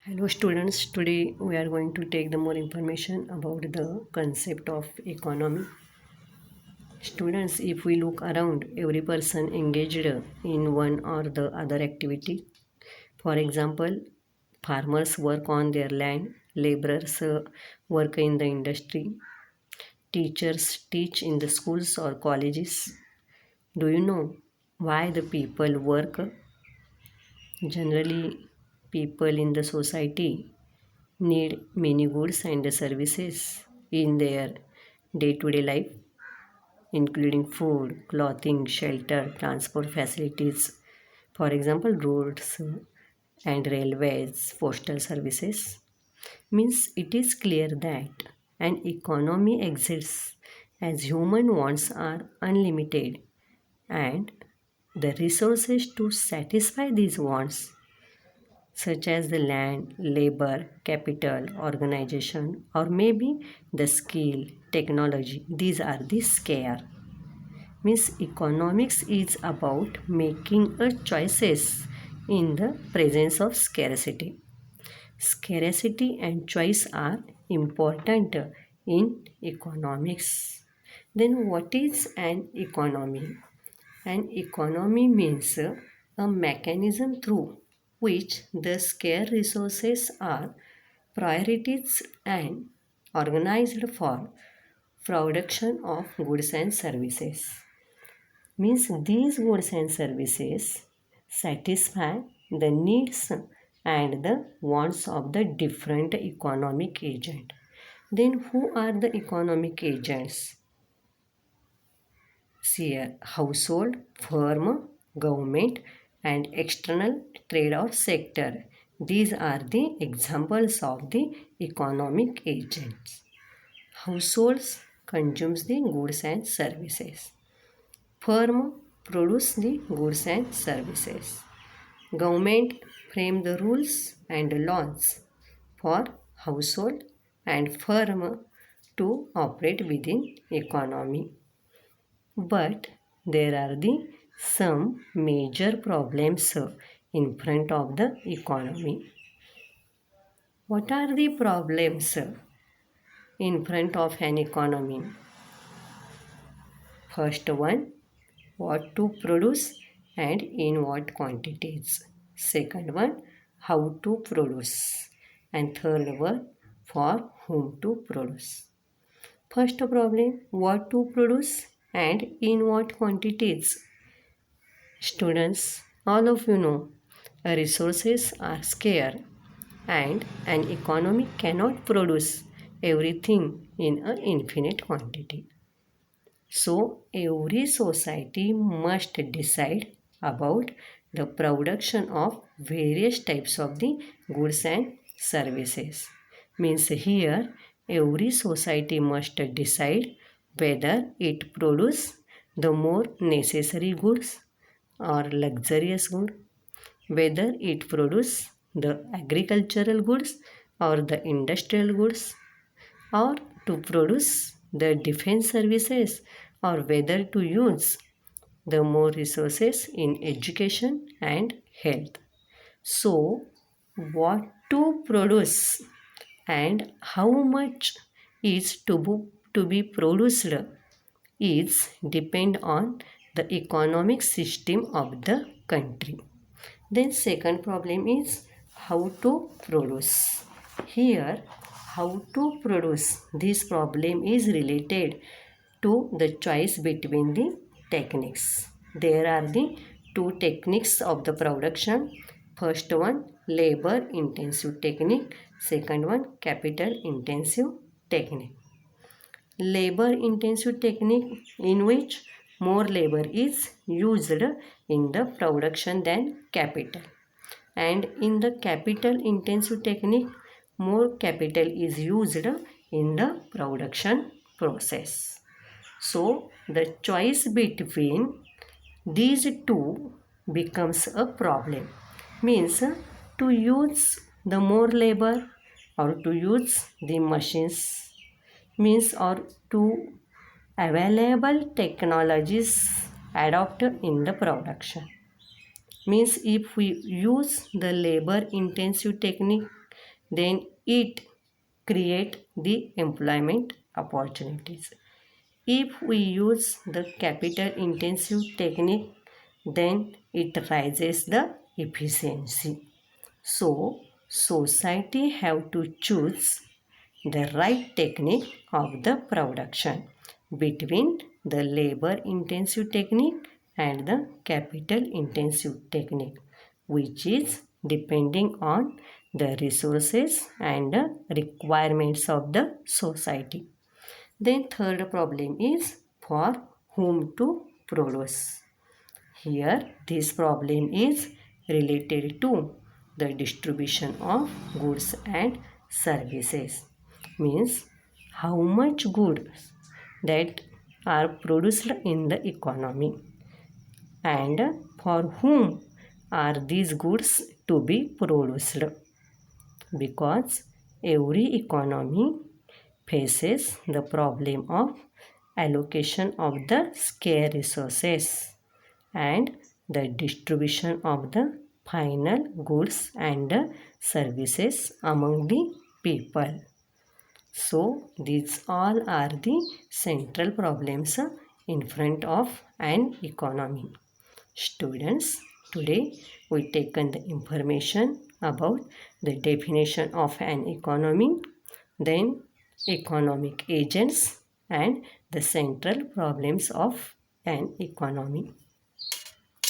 Hello students, today we are going to take the more information about the concept of economy. Students, if we look around, every person engaged in one or the other activity. For example, farmers work on their land, laborers work in the industry, teachers teach in the schools or colleges. Do you know why the people work? Generally, people in the society need many goods and services in their day to day life, including food, clothing, shelter, transport facilities, for example, roads and railways, postal services. Means it is clear that an economy exists as human wants are unlimited and the resources to satisfy these wants such as the land, labor, capital, organization, or maybe the skill, technology. These are the scarce. Means economics is about making a choices in the presence of scarcity. Scarcity and choice are important in economics. Then what is an economy? An economy means a mechanism through which the scarce resources are prioritized and organized for production of goods and services. Means these goods and services satisfy the needs and the wants of the different economic agent. Then who are the economic agents? See here, household, firm, government, and external trade or sector. These are the examples of the economic agents. Households consumes the goods and services. Firm produce the goods and services. Government frame the rules and laws for household and firm to operate within economy. But there are the some major problems in front of the economy. What are the problems in front of an economy? First one, what to produce and in what quantities. Second one, how to produce. And third one, for whom to produce. First problem, what to produce and in what quantities. Students, all of you know, resources are scarce and an economy cannot produce everything in an infinite quantity. So, every society must decide about the production of various types of the goods and services. Means here, every society must decide whether it produce the more necessary goods or luxurious good, whether it produce the agricultural goods or the industrial goods, or to produce the defense services, or whether to use the more resources in education and health. So, what to produce and how much is to be produced is depend on the economic system of the country. Then second problem is how to produce. Here, how to produce, this problem is related to the choice between the techniques. There are the two techniques of the production. First one, labor intensive technique. Second one, capital intensive technique. Labor intensive technique in which more labor is used in the production than capital, and in the capital intensive technique more capital is used in the production process. So the choice between these two becomes a problem. Means to use the more labor or to use the machines, means or to available technologies adopted in the production. Means if we use the labor intensive technique, then it create the employment opportunities. If we use the capital intensive technique, then it raises the efficiency. So, society have to choose the right technique of the production between the labor intensive technique and the capital intensive technique, which is depending on the resources and the requirements of the society. Then third problem is for whom to produce. Here this problem is related to the distribution of goods and services. Means how much goods that are produced in the economy and for whom are these goods to be produced, because every economy faces the problem of allocation of the scarce resources and the distribution of the final goods and services among the people. So these all are the central problems in front of an economy. Students, today we taken the information about the definition of an economy, then economic agents and the central problems of an economy.